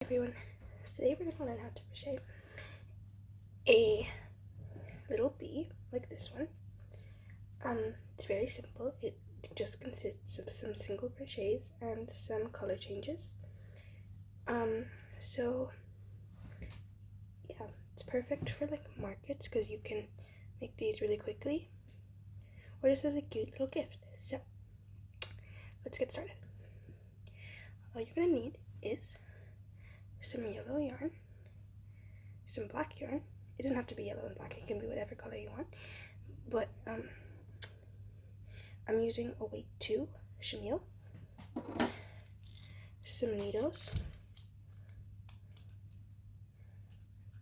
everyone. Today we're going to learn how to crochet a little bee like this one. It's very simple. It just consists of some single crochets and some color changes. So yeah, it's perfect for like markets because you can make these really quickly, or just as a cute little gift. So let's get started. All you're going to need is some yellow yarn, some black yarn. It doesn't have to be yellow and black, it can be whatever color you want, but I'm using a weight 2 chenille, some needles,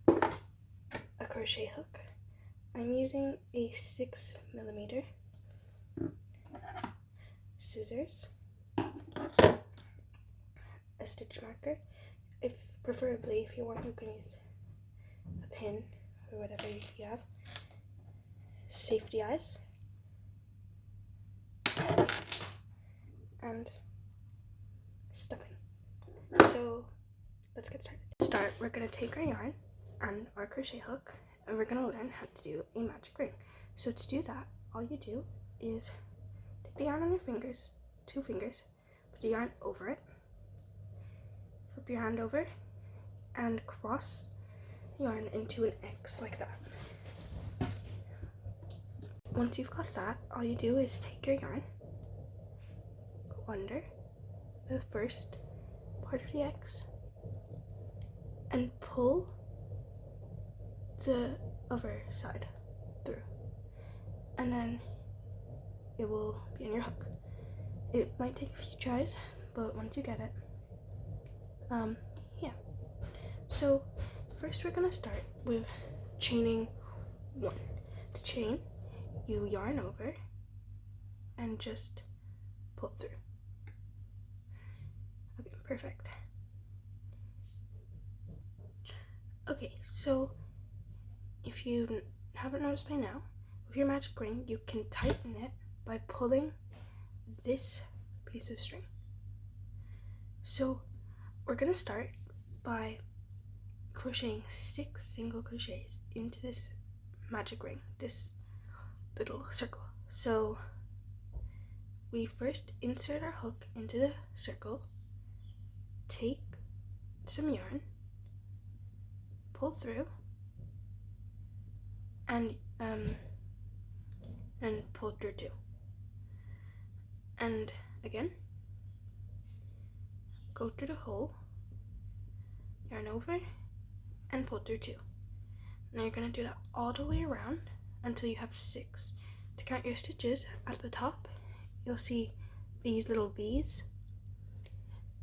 a crochet hook. I'm using a 6mm, scissors, a stitch marker. Preferably if you want, you can use a pin or whatever you have. Safety eyes and stuffing. So let's get started. We're gonna take our yarn and our crochet hook and we're gonna learn how to do a magic ring. So to do that, all you do is take the yarn on your fingers, 2 fingers, put the yarn over it, flip your hand over, and cross yarn into an X like that. Once you've got that, all you do is take your yarn, go under the first part of the X, and pull the other side through, and then it will be on your hook. It might take a few tries, but once you get it, yeah. So first we're gonna start with chaining 1. To chain, you yarn over and just pull through. Okay, perfect. Okay, so if you haven't noticed by now, with your magic ring, you can tighten it by pulling this piece of string. So we're gonna start by crocheting 6 single crochets into this magic ring, this little circle. So we first insert our hook into the circle, take some yarn, pull through, and pull through too. And again, go through the hole, yarn over, and pull through 2. Now you're gonna do that all the way around until you have 6. To count your stitches, at the top, you'll see these little V's.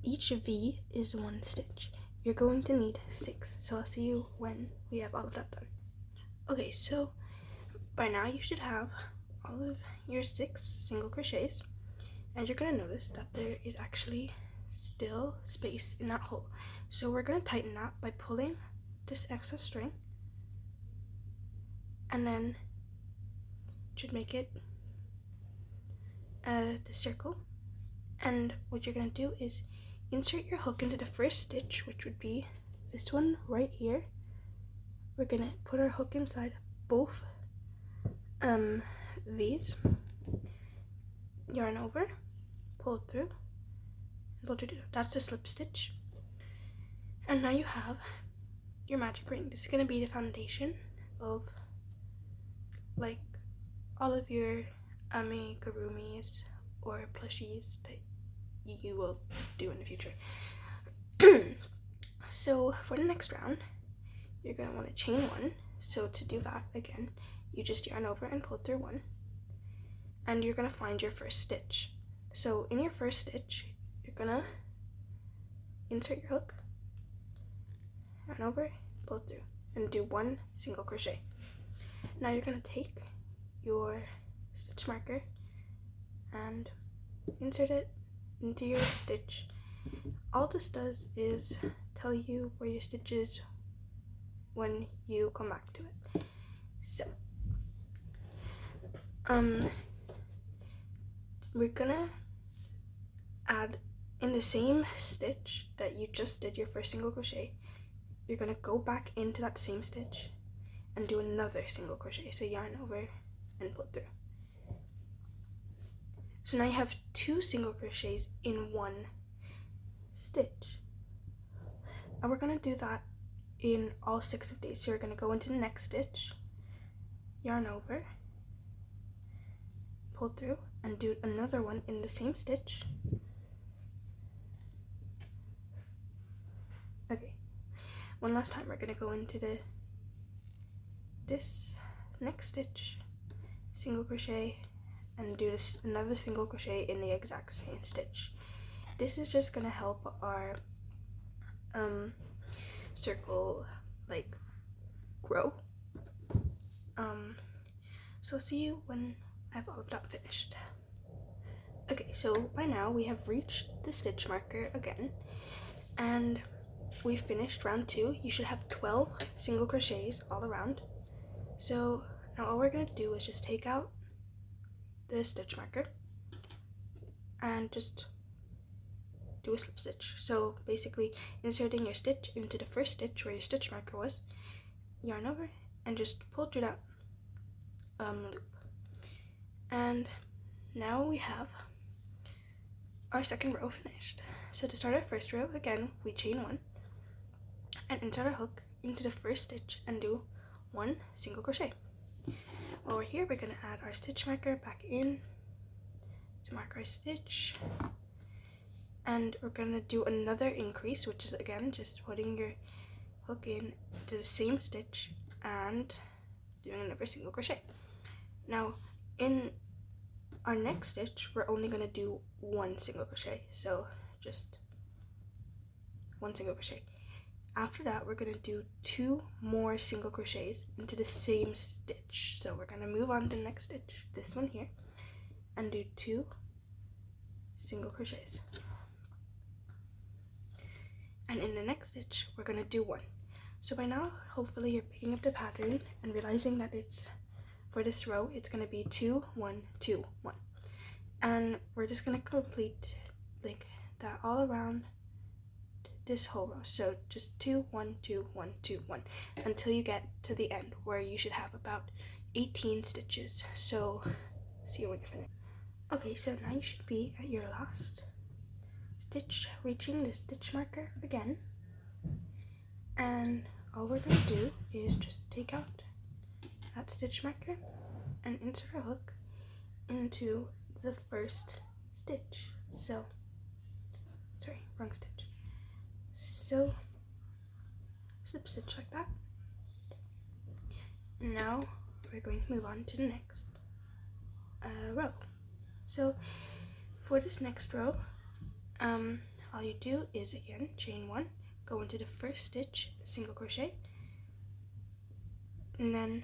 Each V is 1 stitch. You're going to need 6, so I'll see you when we have all of that done. Okay, so by now you should have all of your 6 single crochets, and you're gonna notice that there is actually still space in that hole. So we're gonna tighten that by pulling this excess string, and then should make it the circle. And what you're gonna do is insert your hook into the first stitch, which would be this one right here. We're gonna put our hook inside both V's, yarn over, pull through, and pull through. That's a slip stitch. And now you have your magic ring. This is gonna be the foundation of like all of your amigurumis or plushies that you will do in the future. So for the next round, you're gonna want to chain 1. So to do that, again, you just yarn over and pull through 1, and you're gonna find your first stitch. So in your first stitch, you're gonna insert your hook, yarn over, pull through, and do 1 single crochet. Now you're gonna take your stitch marker and insert it into your stitch. All this does is tell you where your stitch is when you come back to it. So we're gonna add in the same stitch that you just did your first single crochet, you're going to go back into that same stitch and do another single crochet. So yarn over and pull through. So now you have 2 single crochets in one stitch. And we're going to do that in all 6 of these. So you're going to go into the next stitch, yarn over, pull through, and do another one in the same stitch. Okay, one last time we're going to go into this next stitch, single crochet, and do this another single crochet in the exact same stitch. This is just going to help our circle like grow. So see you when I've all of that finished. Okay, so by now we have reached the stitch marker again, and we finished round 2. You should have 12 single crochets all around. So now all we're going to do is just take out the stitch marker and just do a slip stitch. So basically inserting your stitch into the first stitch where your stitch marker was, yarn over, and just pull through that loop. And now we have our second row finished. So to start our first row, again, we chain 1 and insert our hook into the first stitch and do 1 single crochet. While we're here, we're going to add our stitch marker back in to mark our stitch, and we're going to do another increase, which is again just putting your hook in to the same stitch and doing another single crochet. Now in our next stitch, we're only going to do 1 single crochet, so just 1 single crochet. After that, we're going to do 2 more single crochets into the same stitch. So we're going to move on to the next stitch, this one here, and do 2 single crochets. And in the next stitch, we're going to do 1. So by now, hopefully you're picking up the pattern and realizing that it's, for this row, it's going to be 2, 1, 2, 1. And we're just going to complete like that all around this whole row. So just 2, 1, 2, 1, 2, 1 until you get to the end where you should have about 18 stitches. So see you when you're finished. Okay, so now you should be at your last stitch, reaching the stitch marker again, and all we're going to do is just take out that stitch marker and insert a hook into the first stitch. So sorry, wrong stitch. So slip stitch like that, and now we're going to move on to the next row. So for this next row, all you do is again chain 1, go into the first stitch, single crochet, and then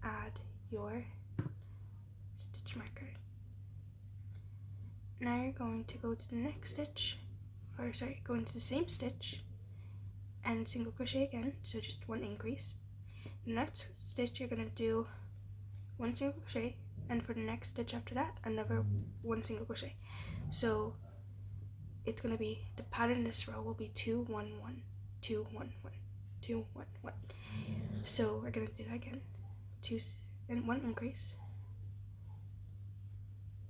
add your stitch marker. Now you're going to go to the next stitch, or sorry, go into the same stitch and single crochet again, so just 1 increase. The next stitch you're going to do 1 single crochet, and for the next stitch after that, another 1 single crochet. So it's going to be, the pattern in this row will be 2, 1, 1, 2, 1, 1, 2, 1, 1. So we're going to do that again, 2 and 1 increase,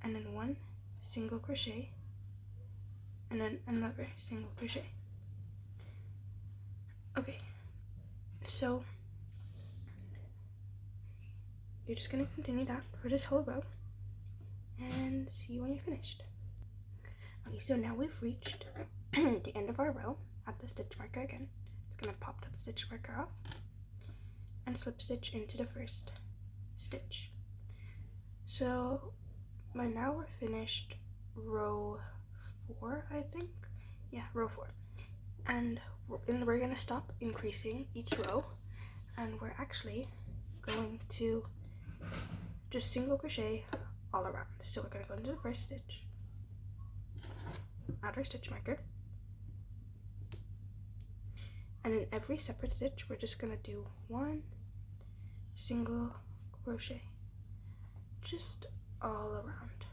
and then 1 single crochet, and then another single crochet. Okay, so you're just going to continue that for this whole row and see you when you're finished. Okay, so now we've reached the end of our row at the stitch marker again. Just going to pop that stitch marker off and slip stitch into the first stitch. So by now we're finished row 4, I think. Yeah, row 4. And we're going to stop increasing each row, and we're actually going to just single crochet all around. So we're going to go into the first stitch, add our stitch marker, and in every separate stitch we're just going to do 1 single crochet just all around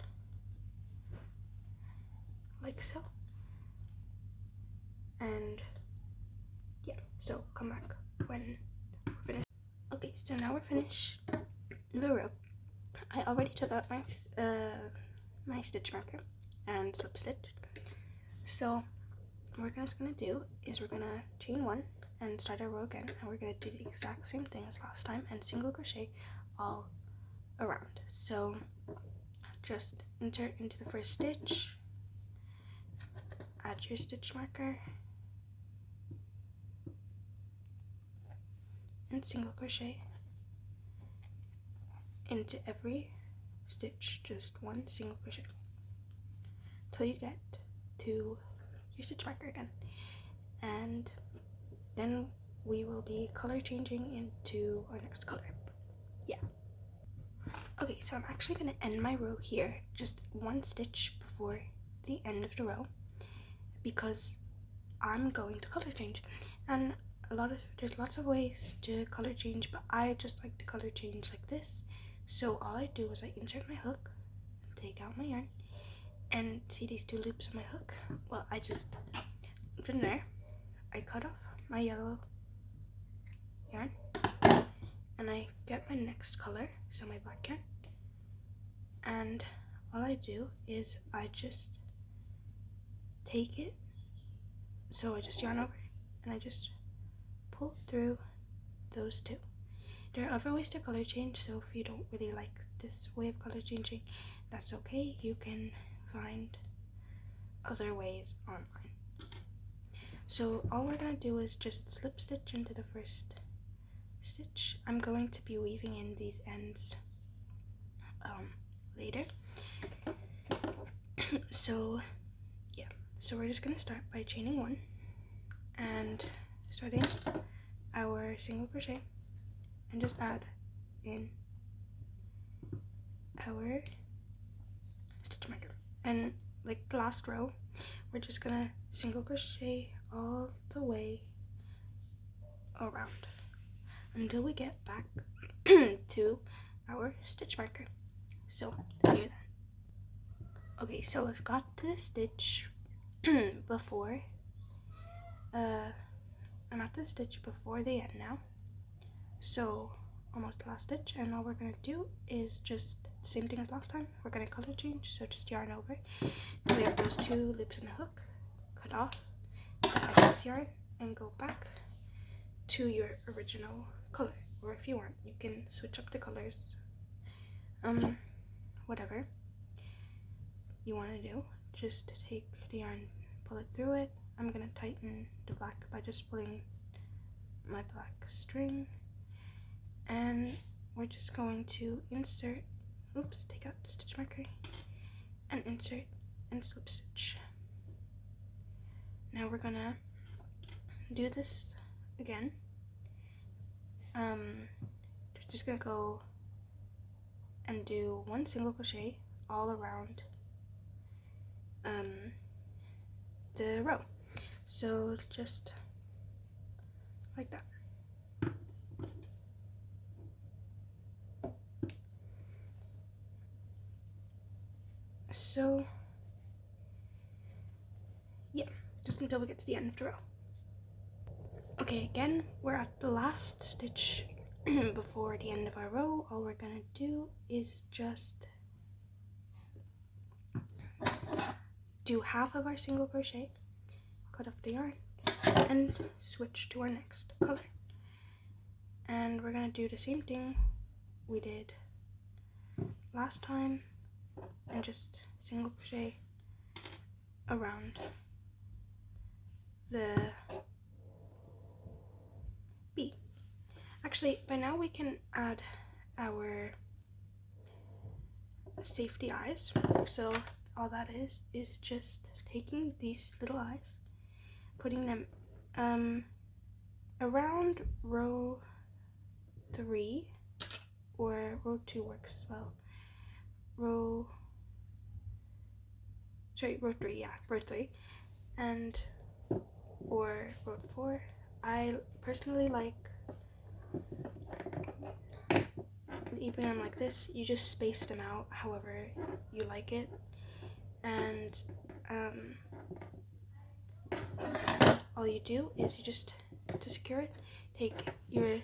like so. And yeah, so come back when we're finished. Okay, so now we're finished the row. I already took out my my stitch marker and slip stitch. So what we're just gonna do is we're gonna chain one and start our row again, and we're gonna do the exact same thing as last time and single crochet all around. So just insert into the first stitch, add your stitch marker, and single crochet into every stitch, just one single crochet till you get to your stitch marker again, and then we will be color changing into our next color. Yeah. Okay, so I'm actually going to end my row here, just one stitch before the end of the row, because I'm going to color change. And there's lots of ways to color change, but I just like to color change like this. So all I do is I insert my hook, take out my yarn, and see these two loops on my hook? Well, I just from there I cut off my yellow yarn and I get my next color, so my black yarn, and all I do is I just take it, so I just yarn over and I just pull through those two. There are other ways to color change, so if you don't really like this way of color changing, that's okay. You can find other ways online. So all we're going to do is just slip stitch into the first stitch. I'm going to be weaving in these ends later. So yeah, so we're just going to start by chaining one and starting our single crochet and just add in our stitch marker. And like the last row, we're just gonna single crochet all the way around until we get back to our stitch marker. So do that. Okay, so I've got to the stitch before I'm at the stitch before the end now, so almost the last stitch, and all we're gonna do is just the same thing as last time. We're gonna color change, so just yarn over. Then we have those two loops in the hook, cut off the excess yarn, and go back to your original color. Or if you want, you can switch up the colors, whatever you want to do. Just take the yarn, pull it through it. I'm gonna tighten the black by just pulling my black string, and we're just going to insert, take out the stitch marker and insert and slip stitch. Now we're gonna do this again. We're just gonna go and do one single crochet all around the row, so just like that. So yeah, just until we get to the end of the row. Okay, again, we're at the last stitch before the end of our row. All we're gonna do is just do half of our single crochet, cut off the yarn, and switch to our next color. And we're gonna do the same thing we did last time and just single crochet around the B. Actually, by now we can add our safety eyes. So all that is just taking these little eyes, putting them around row 3, or row 2 works as well. Row 3, yeah, row 3, and or row 4. I personally like leaving them like this. You just space them out however you like it, and all you do is you just, to secure it, take your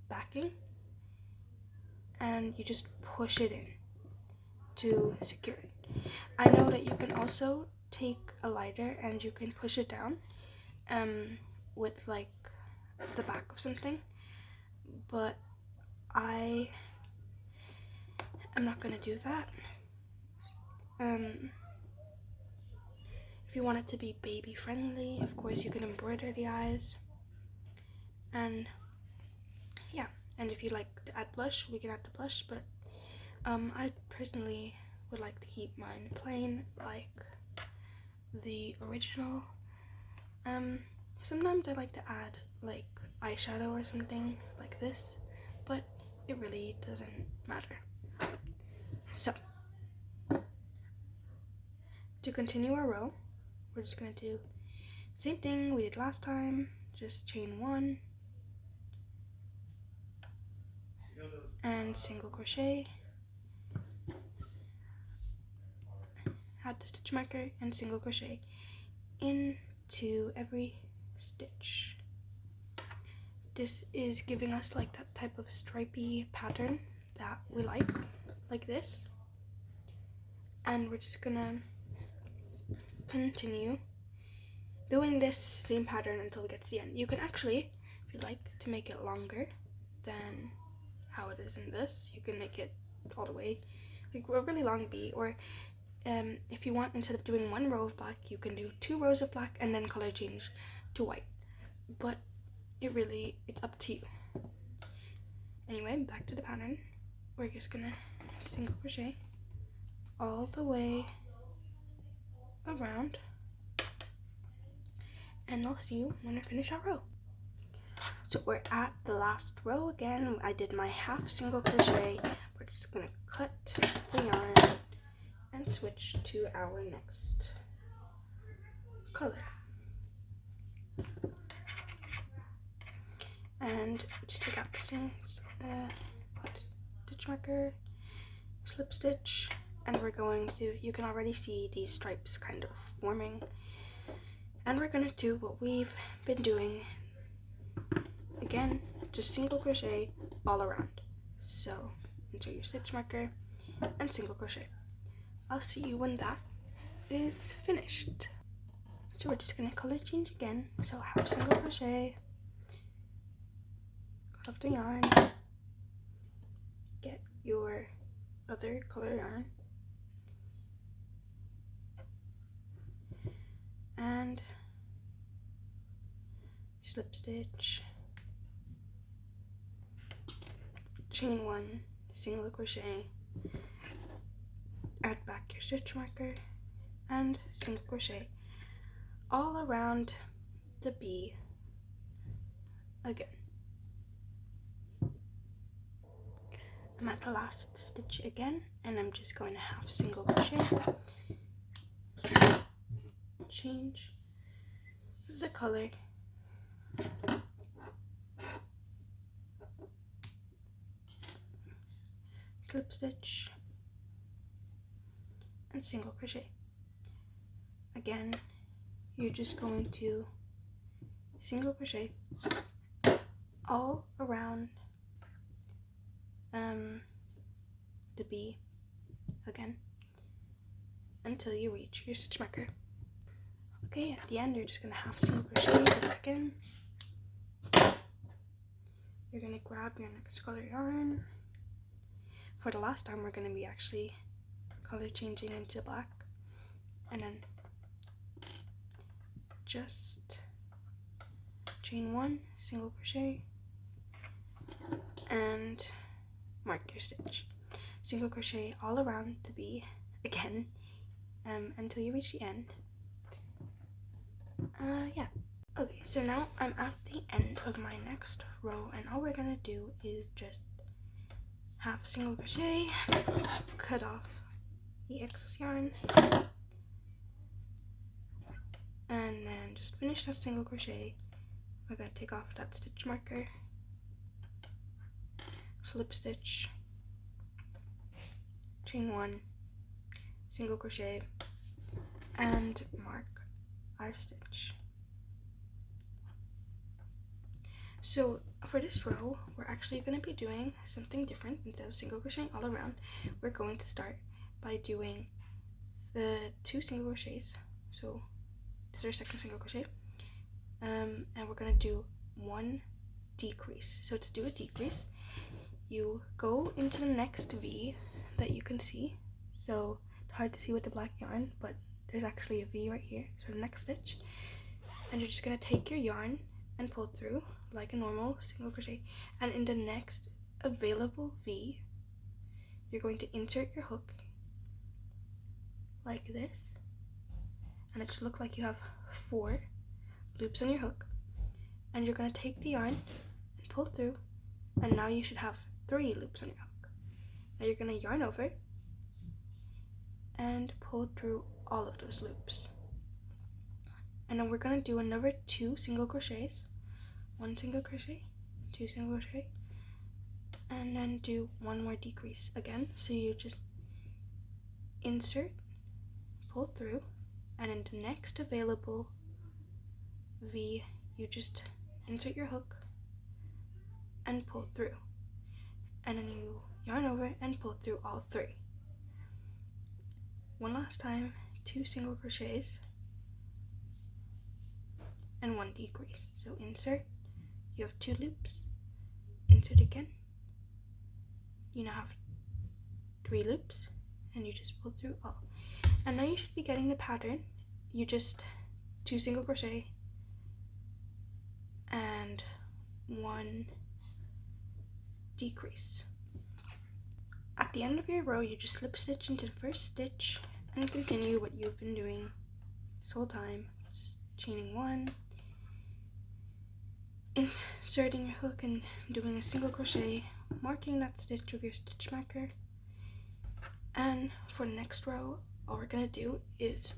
backing and you just push it in to secure it. I know that you can also take a lighter and you can push it down with like the back of something, but I am not gonna do that. If you want it to be baby friendly, of course you can embroider the eyes, and yeah, and if you like to add blush, we can add the blush, but I personally would like to keep mine plain like the original. Sometimes I like to add like eyeshadow or something like this, but it really doesn't matter. So to continue our row, we're just gonna do the same thing we did last time, just chain 1 and single crochet, add the stitch marker and single crochet into every stitch. This is giving us like that type of stripy pattern that we like this. And we're just gonna continue doing this same pattern until we get to the end. You can actually, if you'd like to make it longer than how it is in this, you can make it all the way like a really long B, or if you want, instead of doing 1 row of black, you can do 2 rows of black and then color change to white, but it's up to you. Anyway, back to the pattern. We're just gonna single crochet all the way around, and I'll see you when I finish our row. So we're at the last row again. I did my half single crochet. We're just gonna cut the yarn and switch to our next color. And just take out some stitch marker, slip stitch, and we're going to, you can already see these stripes kind of forming, and we're gonna do what we've been doing again, just single crochet all around. So insert your stitch marker and single crochet. I'll see you when that is finished. So we're just gonna color change again, so half single crochet, cut off the yarn, get your other color yarn, and slip stitch, chain 1, single crochet, add back your stitch marker, and single crochet all around the B again. I'm at the last stitch again, and I'm just going to half single crochet, change the color, slip stitch, and single crochet. Again, you're just going to single crochet all around the B again until you reach your stitch marker. Okay, at the end you're just gonna half single crochet again. You're gonna grab your next color yarn. For the last time, we're gonna be actually color changing into black, and then just chain 1, single crochet, and mark your stitch. Single crochet all around the B again until you reach the end. Yeah. Okay, so now I'm at the end of my next row, and all we're gonna do is just half single crochet, cut off the excess yarn, and then just finish that single crochet. We're gonna take off that stitch marker, slip stitch, chain 1, single crochet, and mark our stitch. So for this row, we're actually going to be doing something different. Instead of single crocheting all around, we're going to start by doing the 2 single crochets. So this is our second single crochet, and we're going to do 1 decrease. So to do a decrease, you go into the next V that you can see. So it's hard to see with the black yarn, but there's actually a V right here. So the next stitch, and you're just going to take your yarn and pull through like a normal single crochet, and in the next available V, you're going to insert your hook like this, and it should look like you have 4 loops on your hook, and you're going to take the yarn and pull through, and now you should have 3 loops on your hook. Now you're going to yarn over and pull through all of those loops, and then we're going to do another 2 single crochets, 1 single crochet, 2 single crochet, and then do 1 more decrease again. So you just insert, pull through, and in the next available V, you just insert your hook and pull through, and then you yarn over and pull through all 3. One last time, 2 single crochets and 1 decrease. So insert, you have 2 loops, insert again, you now have 3 loops, and you just pull through all. And now you should be getting the pattern. You just 2 single crochet and 1 decrease. At the end of your row, you just slip stitch into the first stitch and continue what you've been doing this whole time, just chaining 1, inserting your hook and doing a single crochet, marking that stitch with your stitch marker. And for the next row, all we're going to do is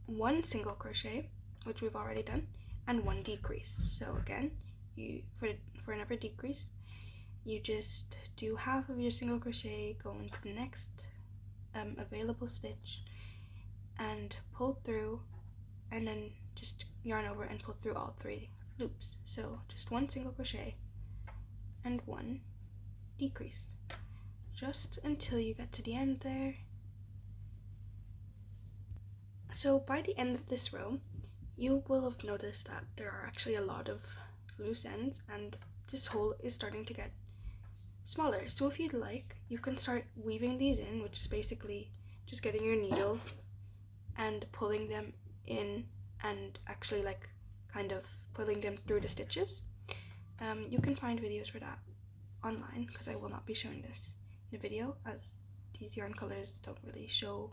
1 single crochet, which we've already done, and 1 decrease. So again, you for another decrease, you just do half of your single crochet, go into the next available stitch and pull through, and then just yarn over and pull through all 3 loops. So just 1 single crochet and 1 decrease, just until you get to the end there. So by the end of this row, you will have noticed that there are actually a lot of loose ends, and this hole is starting to get smaller. So if you'd like, you can start weaving these in, which is basically just getting your needle and pulling them in, and actually like kind of pulling them through the stitches. You can find videos for that online, because I will not be showing this in a video, as these yarn colors don't really show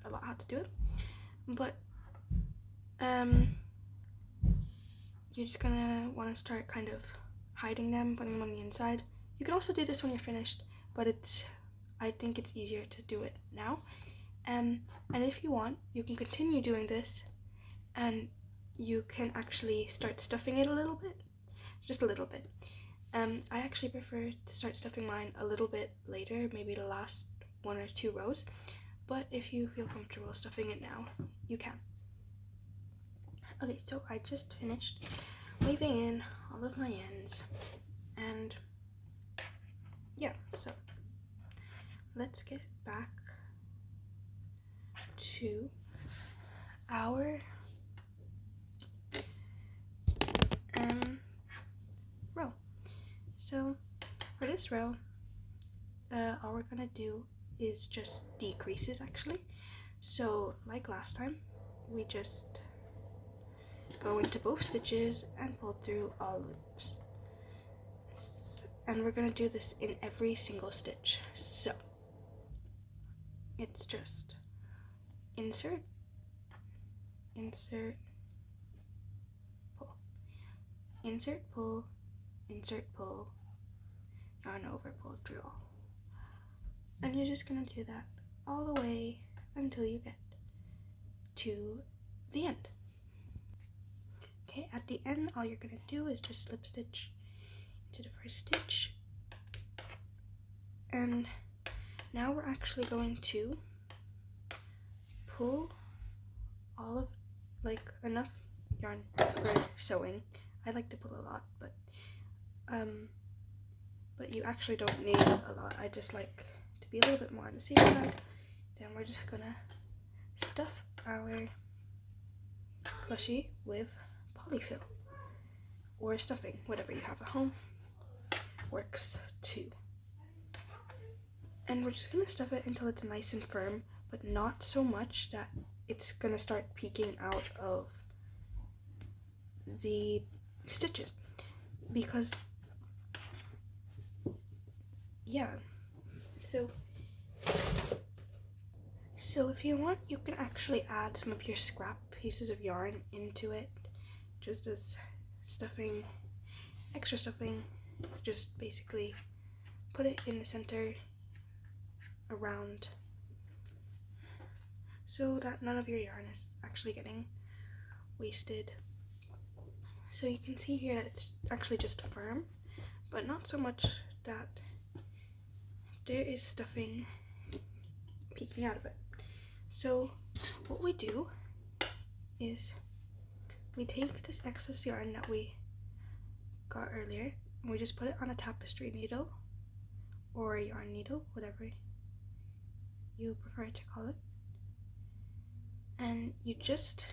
a lot how to do it. But you're just gonna want to start kind of hiding them, putting them on the inside. You can also do this when you're finished, but I think it's easier to do it now. And if you want, you can continue doing this, and you can actually start stuffing it a little bit, just a little bit. I actually prefer to start stuffing mine a little bit later, maybe the last 1 or 2 rows, but if you feel comfortable stuffing it now, you can. Okay, so I just finished weaving in all of my ends, and yeah, so let's get back to our row. So for this row, all we're gonna do is just decreases actually. So like last time, we just go into both stitches and pull through all loops, and we're gonna do this in every single stitch. So it's just insert, insert, pull, insert, pull, insert, pull, yarn over, pull through all, and you're just gonna do that all the way until you get to the end. Okay, at the end, all you're gonna do is just slip stitch into the first stitch, and now we're actually going to pull all of, like, enough yarn for sewing. I like to pull a lot, but you actually don't need a lot. I just like to be a little bit more on the safe side. Then we're just gonna stuff our plushie with polyfill or stuffing, whatever you have at home works too. And we're just gonna stuff it until it's nice and firm, but not so much that it's gonna start peeking out of the stitches, because yeah, so if you want, you can actually add some of your scrap pieces of yarn into it, just as stuffing, extra stuffing. Just basically put it in the center around, so that none of your yarn is actually getting wasted. So you can see here that it's actually just firm, but not so much that there is stuffing peeking out of it. So what we do is we take this excess yarn that we got earlier and we just put it on a tapestry needle or a yarn needle, whatever you prefer to call it, and you just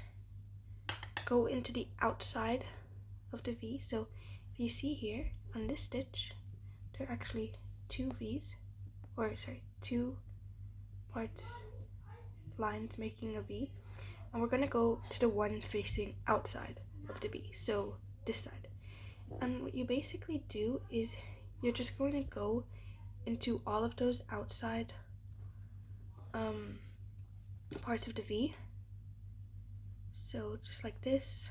go into the outside of the V. So if you see here on this stitch, there are actually two parts, lines making a V, and we're gonna go to the one facing outside of the V, so this side. And what you basically do is you're just going to go into all of those outside parts of the V, so just like this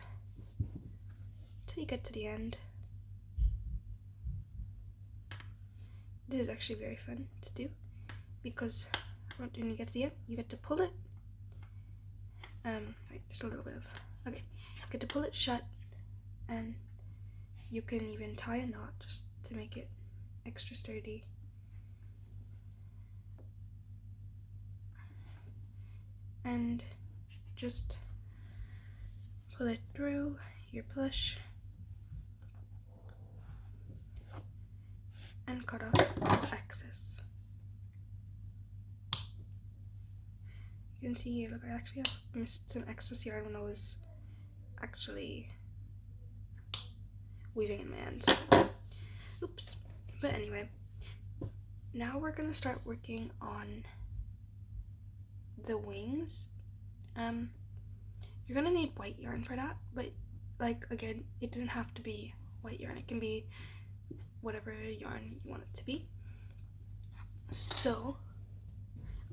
till you get to the end. This is actually very fun to do, because when you get to the end, you get to pull it. Wait, just a little bit of, okay. You get to pull it shut, and you can even tie a knot just to make it extra sturdy. And just pull it through your plush and cut off the excess. You can see here, look, I actually missed some excess yarn when I was actually weaving in my ends. Oops. But anyway, now we're gonna start working on the wings. You're gonna need white yarn for that, but like, again, it doesn't have to be white yarn. It can be whatever yarn you want it to be. So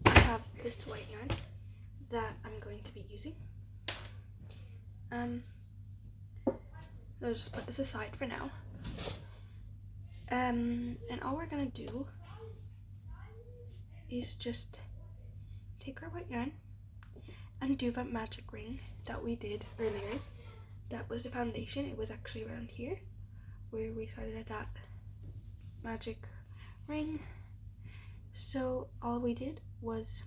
I have this white yarn that I'm going to be using. I'll just put this aside for now. And all we're gonna do is just take our white yarn and do that magic ring that we did earlier. That was the foundation. It was actually around here where we started that magic ring. So all we did was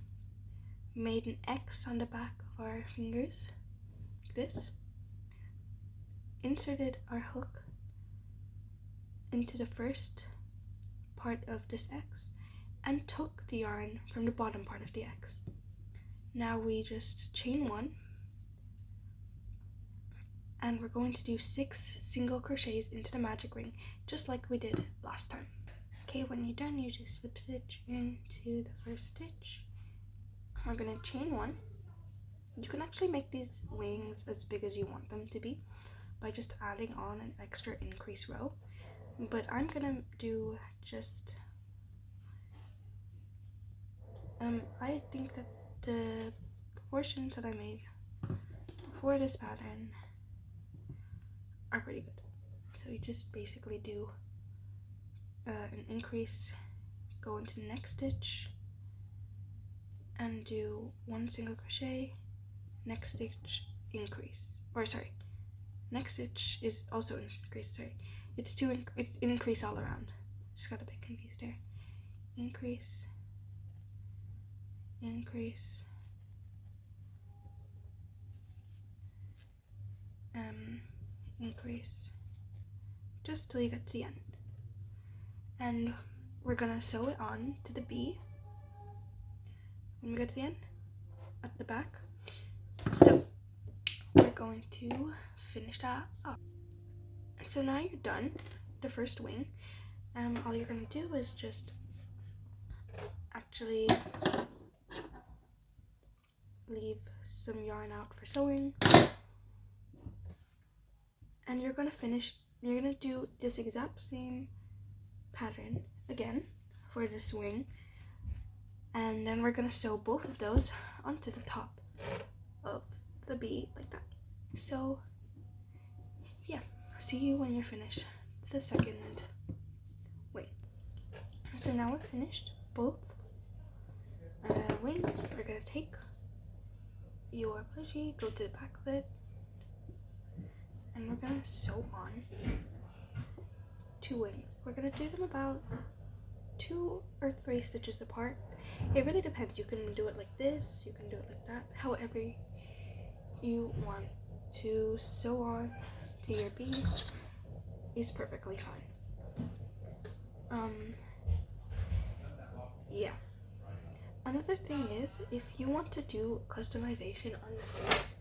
made an X on the back of our fingers, like this, inserted our hook into the first part of this X, and took the yarn from the bottom part of the X. Now we just chain one, and we're going to do 6 single crochets into the magic ring, just like we did last time. Okay, when you're done, you just slip stitch into the first stitch. We're gonna chain one. You can actually make these wings as big as you want them to be by just adding on an extra increase row, but I'm gonna do just I think that the proportions that I made for this pattern are pretty good. So you just basically do an increase, go into the next stitch and do 1 single crochet, next stitch increase, or sorry, next stitch is also increase, sorry, it's increase all around, just got a bit confused there. Increase, increase, increase just till you get to the end. And we're gonna sew it on to the B when we get to the end at the back. So we're going to finish that up. So now you're done the first wing. All you're gonna do is just actually leave some yarn out for sewing, and you're gonna do this exact same pattern again for this wing, and then we're gonna sew both of those onto the top of the B like that. So yeah, see you when you're finished the second wing. So now we're finished both wings. We're gonna take your plushie, go to the back of it, and we're gonna sew on 2 wings. We're gonna do them about 2 or 3 stitches apart. It really depends. You can do it like this, you can do it like that, however you want to sew on to your beads is perfectly fine. Yeah. Another thing is, if you want to do customization on the beads,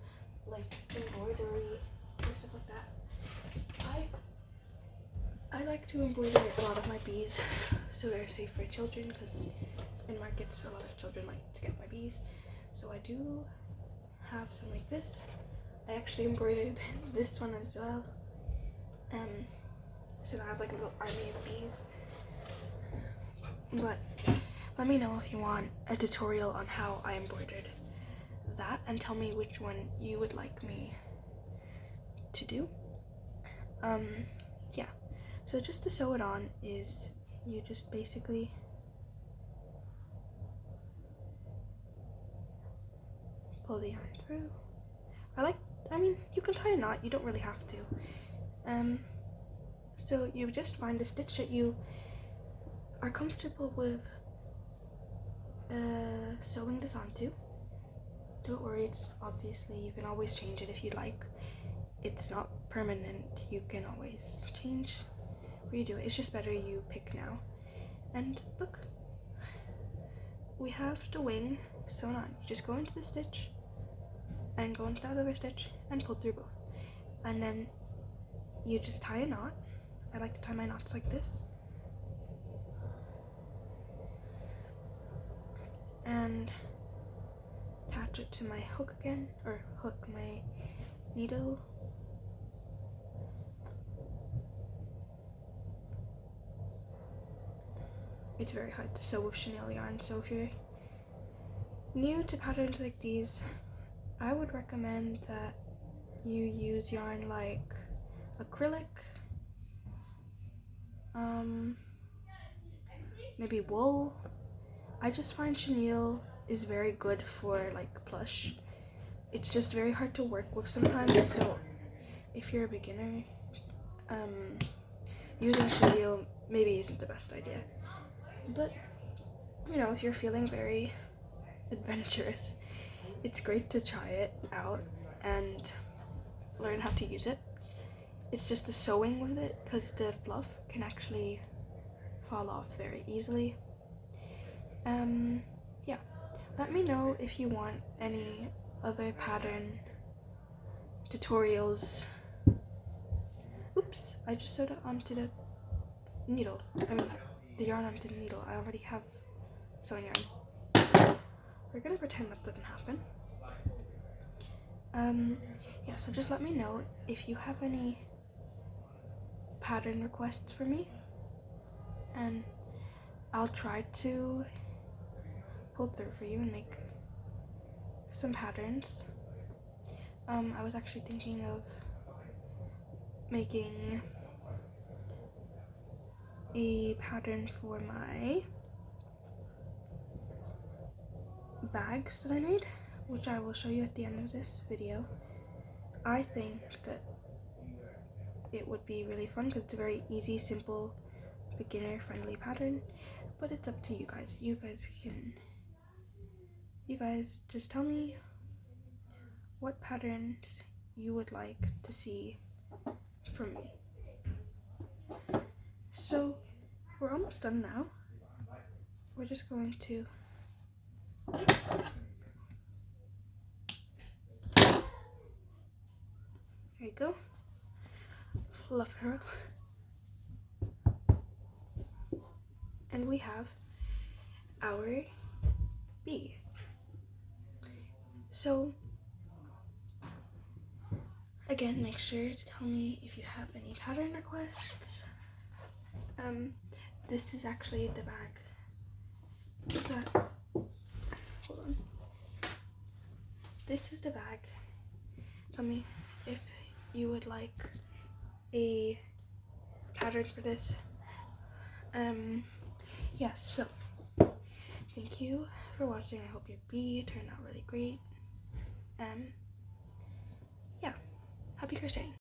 like embroidery or stuff like that, I like to embroider a lot of my beads so they're safe for children, because in markets a lot of children like to get my beads. So I do have some like this. I actually embroidered this one as well. So now I have like a little army of bees. But let me know if you want a tutorial on how I embroidered that, and tell me which one you would like me to do. Yeah. So just to sew it on is you just basically pull the yarn through. I mean, you can tie a knot, you don't really have to. So you just find a stitch that you are comfortable with sewing this onto. Don't worry, it's obviously, you can always change it if you like. It's not permanent, you can always change where you do it. It's just better you pick now. And look, we have the wing sewn on. You just go into the stitch and go into that other stitch and pull through both. And then you just tie a knot. I like to tie my knots like this. And attach it to my hook again, or hook my needle. It's very hard to sew with chenille yarn, so if you're new to patterns like these, I would recommend that you use yarn like acrylic, maybe wool. I just find chenille is very good for like plush. It's just very hard to work with sometimes, so if you're a beginner, using chenille maybe isn't the best idea. But you know, if you're feeling very adventurous, it's great to try it out and learn how to use it. It's just the sewing with it, because the fluff can actually fall off very easily. Yeah, let me know if you want any other pattern tutorials. Oops, I just sewed it onto the needle. I mean, the yarn onto the needle. I already have sewing yarn. We're gonna pretend that didn't happen. Yeah, so just let me know if you have any pattern requests for me, and I'll try to pull through for you and make some patterns. I was actually thinking of making a pattern for my bags that I made, which I will show you at the end of this video. I think that it would be really fun because it's a very easy, simple, beginner friendly pattern, but it's up to you guys. You guys just tell me what patterns you would like to see from me. So we're almost done now. We're just going to there you go. Fluff her up. And we have our bee. So again, make sure to tell me if you have any pattern requests. This is actually the bag that, hold on. This is the bag. Tell me if you would like a pattern for this. Yeah, so thank you for watching. I hope your bee turned out really great. Yeah, happy crocheting.